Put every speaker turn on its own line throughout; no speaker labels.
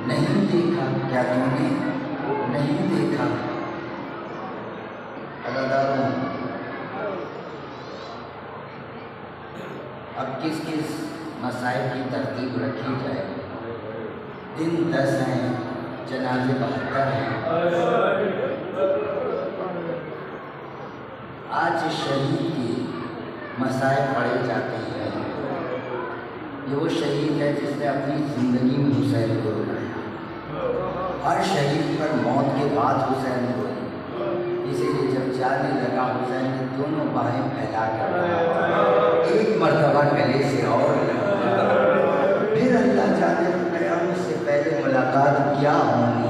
नहीं देखा, क्या तूने नहीं देखा? अदादारों, अब किस किस मसाइल की तरतीब रखी जाए? दिन 10 हैं, जनाजे 72 हैं। आज शहीद के मसाइल पढ़े जाते हैं। ये वो शहीद है जिसने अपनी ज़िंदगी में हुसैन को रुलाया। हर शहीद पर मौत के बाद हुसैन को, इसीलिए जब जाने लगा हुसैन ने दोनों बाहें फैला कर एक मर्तबा गले से और फिर अल्लाह जाने गया उससे पहले मुलाकात क्या होनी।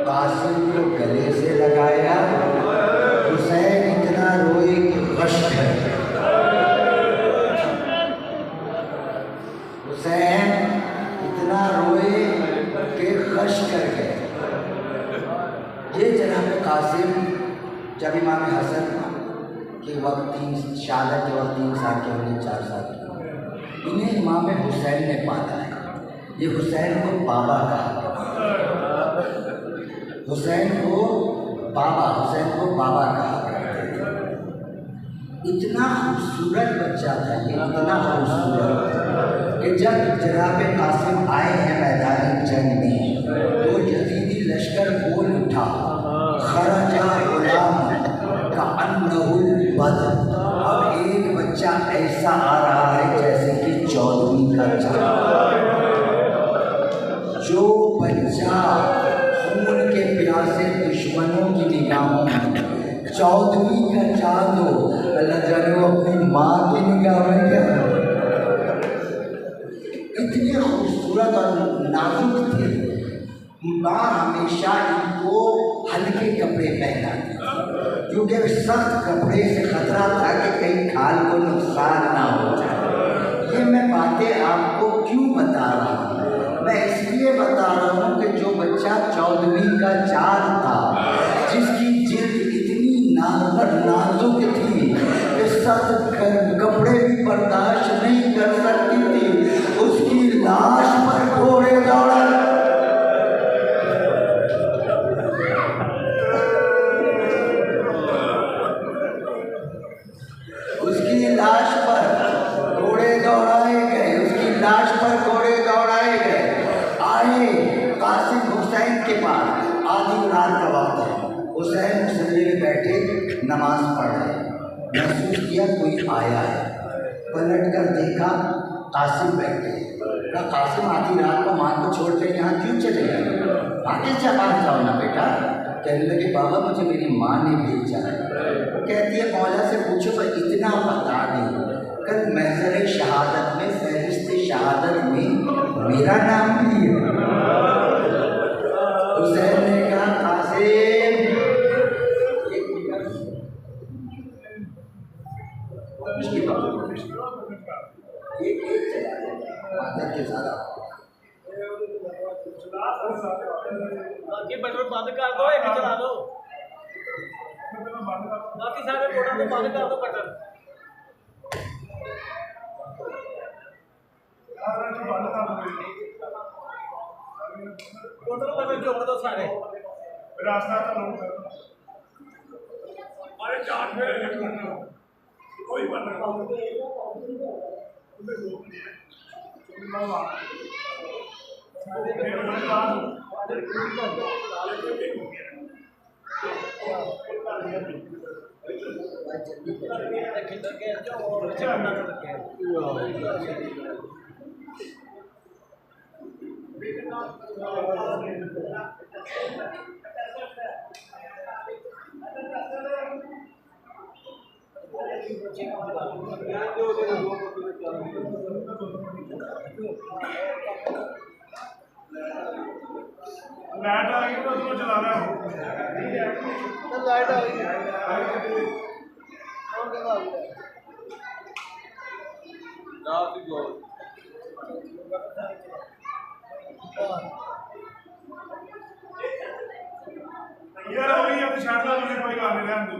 कासिम को गले से लगाया, हुसैन इतना रोए कि गश है। हुसैन इतना रोए कि गश कर गए। ये जनाब कासिम जब इमाम हसन के वक्त शहादत के वक्त 3 साल के होंगे, 4 साल के, इन्हें इमाम हुसैन ने पाला है। ये हुसैन को बाबा कहा, हुसैन को बाबा कहा। इतना खूबसूरत बच्चा था ये, इतना खूबसूरत कि जब जनाब कासिम आए हैं मैदान जंग में तो यजीदी लश्कर बोल उठा, खरजा गुलाम का अन्नहुल बद्र। अब एक बच्चा ऐसा आ रहा है जैसे कि 14वीं का चाँद। जो बच्चा खून के प्यासे दुश्मनों की निगाहों में 14वीं का चाँद हो, अल्लाह जाने वो अपनी माँ की निगाह में क्या इतने खूबसूरत और नाजुक थे। माँ हमेशा इनको हल्के कपड़े पहनाती क्योंकि सख्त कपड़े से खतरा था कि कहीं खाल को नुकसान ना हो जाए। ये मैं बातें आपको क्यों बता रहा हूँ? मैं इसलिए बता रहा हूँ कि जो बच्चा 14वीं का चाँद था, जिसकी जिल्द इतनी नाजुक थी कि सख्त कपड़े भी बर्दाश्त नहीं कर सकती थी, उसकी लाश पर घोड़े दौड़ा। उसकी लाश पर घोड़े दौड़ाए गए, आए कासिम हुसैन के पास। आधी रात का वक्त है, हुसैन मुसल्ले में बैठे नमाज पढ़ रहे। महसूस किया कोई आया है, पलट कर देखा कासिम बैठे। कहा कासिम आधी रात को माँ को छोड़ कर यहाँ क्यों चले गए? आगे से बाहर जाओ ना बेटा। कहने लगे बाबा मुझे मेरी माँ ने भेजा है। कहती है मौला से पूछो पर इतना बता दें, कल महज़र शहादत में फहरिस्त शहादत में मेरा नाम भी है। हुसैन ने कहा कासिम के सारा
बटन बंद कर दो, एक चला दो, बाकी सारे बटन को बंद कर दो। बटन टोटल बटन जोड़ दो सारे। रास्ता तो अरे चार में कोई बटन लाइट आ गई तो उसको चलाना है। लाइट आ गई यार हो गई अब छाड़ दो, मुझे कोई काम नहीं रहने दो।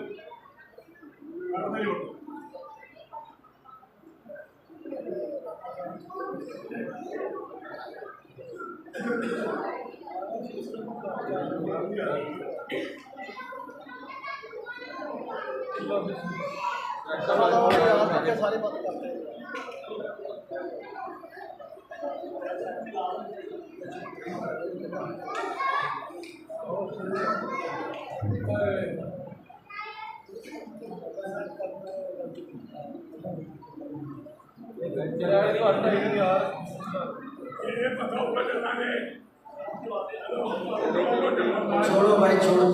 सारे बात करते हैं।
छोड़ो भाई छोड़ो।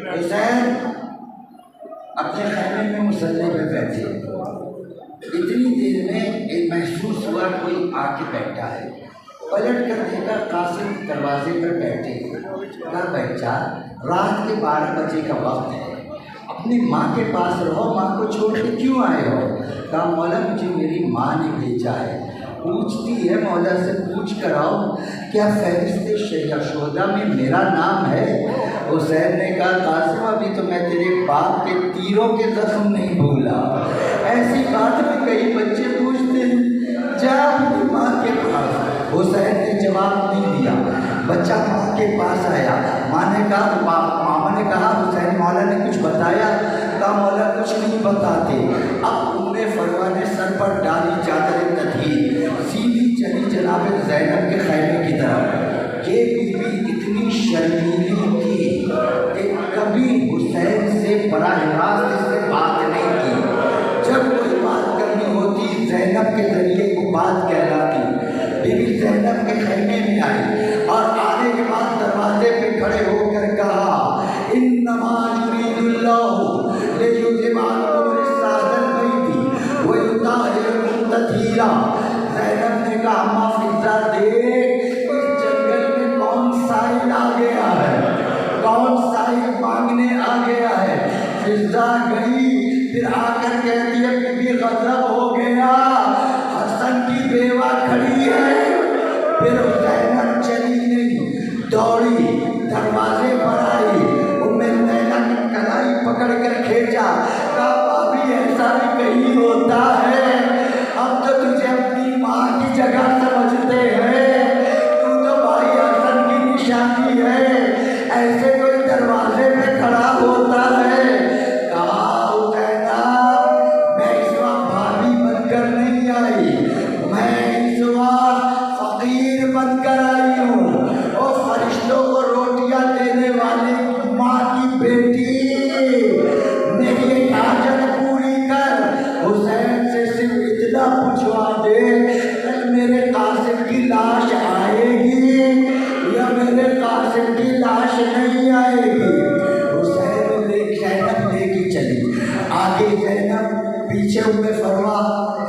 हुसैन अपने खैमे में मुसल्ले पे बैठे, इतनी देर में एक महसूस हुआ कोई आके बैठा है। पलट कर देखा कासिम दरवाजे पर बैठे। कहा बच्चा, रात के 12 बजे का वक्त है, अपनी माँ के पास रहो, माँ को छोड़ के क्यों आए हो? कहा मौला मुझे मेरी माँ ने भेजा है। पूछती है मौला से पूछ कर आओ, क्या फहरिस्त यशोदा में मेरा नाम है? हुसैन ने कहा कासिम अभी तो मैं तेरे बाप के तीरों के जख्म नहीं भूला। ऐसी बात में कई बच्चे पूछते हैं, जा अपनी माँ के पास। हुसैन ने जवाब नहीं दिया। बच्चा माँ के पास आया। मामा ने कहा हुसैन मौला ने कुछ बताया? कहा मौला कुछ नहीं बताते। अब उम्मे फरवा ने सर पर डाली चादर तदहीर, सीधी चली जनाब ज़ैनब के खैमे की तरफ। ये बीवी इतनी शर्मीली थी कि कभी हुसैन से बराह रास्त इससे बात नहीं की। जब कोई बात करनी होती ज़ैनब के जरिए वो बात कहलाती। बीवी ज़ैनब के खैमे में आई और आने के बाद दरवाजे पे खड़े होकर कहा इन्नमा युरीदुल्लाहु लियुज़हिबा अन्कुम रिस्सातल बैति व युताहिरकुम तत्हीरा। ज़ैनब ने कहा अम्मा फिज़ा देख, इस जंगल में कौन साइल आ गया है, कौन साइल मांगने आ गया है। फिज़ा गई, फिर आकर कहती है बीबी गज़ब हो गया, हसन की बेवा खड़ी है। फिर ज़ैनब चली नहीं, दौड़ी दरवाजे पर आई, उम्मे लैला की कलाई पकड़ कर खींचा। कहा भाभी ऐसा भी कहीं होता है, अब तो तुझे अपनी माँ की जगह समझते हैं, तू तो भाई हसन की निशानी है, ऐसे कोई दरवाजे पे खड़ा होता है। कहा मैं इस वक्त भाभी बनकर नहीं आई, मैं इस वक्त फकीर बनकर आई हूँ। और फरिश्तों को रोटियां देने वाली माँ की बेटी, मेरी एक हाजत पूरी कर। हुसैन से सिर्फ इतना पूछवा दे, कल मेरे कासिम की लाश आएगी या मेरे कासिम की लाश नहीं आएगी। हुसैन ज़ैनब लेके चली, आगे ज़ैनब, पीछे उम्मे फरवा,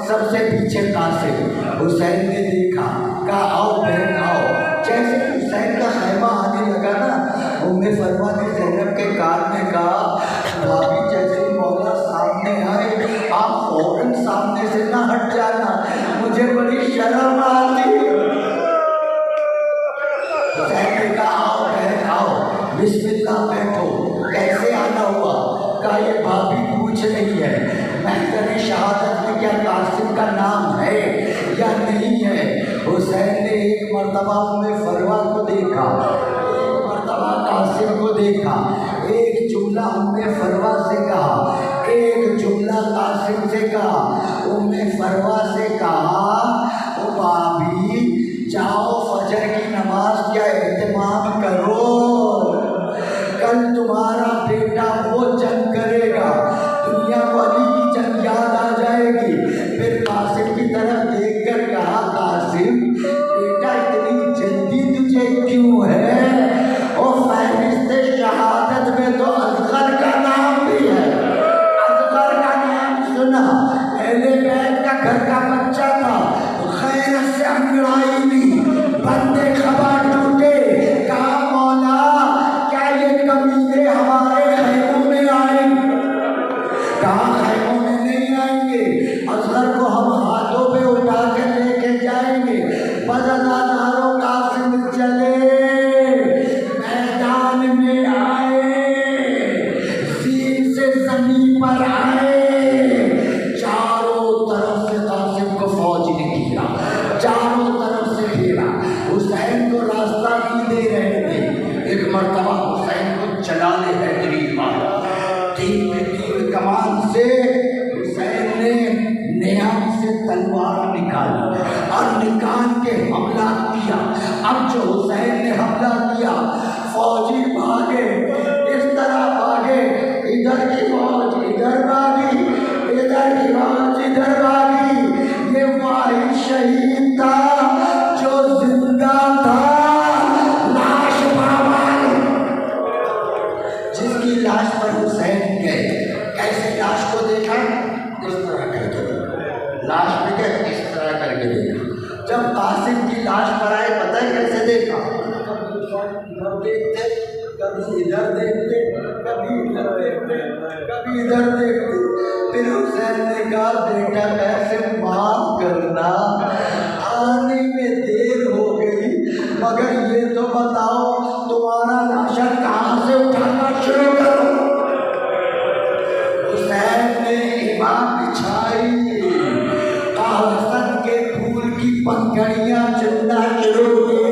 सबसे पीछे कासिम। हुसैन ने देखा, कहा आओ बहन आओ। जैसे हुसैन का खैमा आने लगा ना, उम्मे फरवा ने ज़ैनब के कान में कहा भाभी जैसे मौला सामने आए आप फौरन सामने से ना हट जाना, मुझे बड़ी शर्म आती। हुसैन ने कहा आओ बहन आओ, बिस्मिल्लाह बैठो। कैसे आना हुआ? कहा ये भाभी पूछ रही है महज़र शहादत में क्या कासिम का नाम है या नहीं है। हुसैन ने एक मर्तबा उम्मे फरवा को देखा, एक मर्तबा कासिम को देखा, एक जुमला उम्मे फरवा से कहा, एक जुमला कासिम से कहा। उम्मे फरवा से कहा ओ भाभी जाओ फजर की नमाज का एहतमाम करो, कल तुम्हारा बेटा वो जंग करेगा, दुनिया वाली की जंग याद आ जाएगी। फिर कासिम की तरफ देखकर कहा कासिम बेटा इतनी जल्दी तुझे क्यों है? और फहरिस्त शहादत में तो असगर का नाम भी है, असगर का नाम सुना, अहले बैत का घर का मर्तबा हुसैन को जलाले हैदरी मारा। तीन पे तीन कमान से हुसैन ने नियाम से तलवार निकाली और निकाल के हमला किया। अब जो हुसैन ने हमला किया, फौजी भागे, इस तरह भागे, इधर की फौज इधर भागी, इधर की फौज इधर भागी। ये वाहिद शहीद था जो जिंदा था, लाश पामाल, जिसकी लाश पर हुसैन गए। कैसे लाश को देखा? इस तरह करके देखा। लाश पे क्या? इस तरह करके देखा। जब कासिम की लाश पर आए, पता है कैसे देखा? इधर देखते, कभी इधर देखते, कभी इधर देखते, कभी इधर देखते। फिर हुसैन ने कहा, बेटा कैसे माफ करना, आने में देर हो गई, मगर ये तो बताओ तुम्हारा लाशा कहाँ से उठाना शुरू करूं? हुसैन ने इमाम बिछाई, कागज के फूल की पंखड़ियां चुनना शुरू की।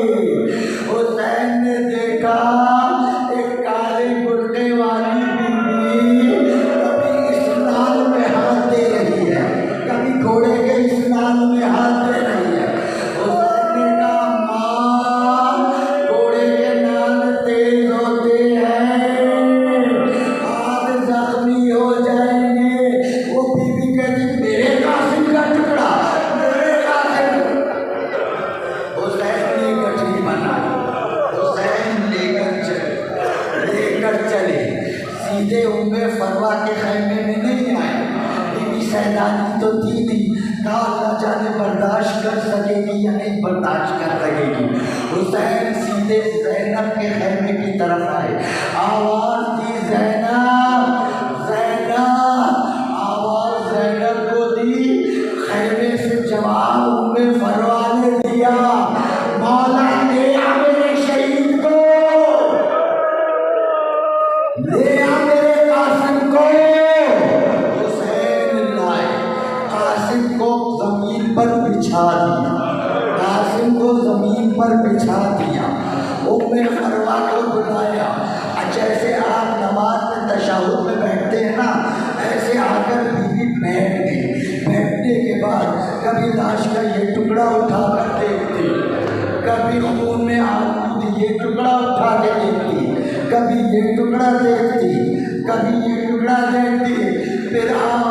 हुसैन ने देखा एक काले बुर्के वाली बीवी कभी स्नान में हाथ दे रही है, कभी घोड़े के स्नान में हाथ दे रही है। हुसैन ने कहा, माँ, घोड़े के नाल तेज होते हैं, हाथ जख्मी हो जाएंगे। वो बीवी कहती, मेरे कासिम का टुकड़ा, मेरे कासिम। हुसैन ने गठरी बनाई, हुसैन लेकर चले सीधे उम्मे फरवा के खैमे में नहीं आए। बीबी सैदानी तो थी, कहा अल्लाह जाने बर्दाश्त कर सकेगी या नहीं बर्दाश्त कर सकेगी। हुसैन सीधे ज़ैनब के खैमे की तरफ आए, आवाज़ दी, ज़ैनब, ज़ैनब, आवाज़ ज़ैनब को दी। खैमे से जवाब उम्मे फरवा ने दिया, मौला ले आ मेरे शहीद को, ले आ मेरे कासिम को। हुसैन लाए, कासिम को जमीन पर बिछा दिया, कासिम को जमीन पर बिछा दिया। उम्मे फरवा को बुलाया। जैसे आप नमाज में तशहुद में बैठते हैं ना, ऐसे आकर बीवी बैठ गई। बैठने के बाद कभी लाश का ये टुकड़ा उठा कर देखती, कभी खून में आलूद ये टुकड़ा उठा के देखती, कभी ये टुकड़ा देखती, कभी ये टुकड़ा देखती। फिर आप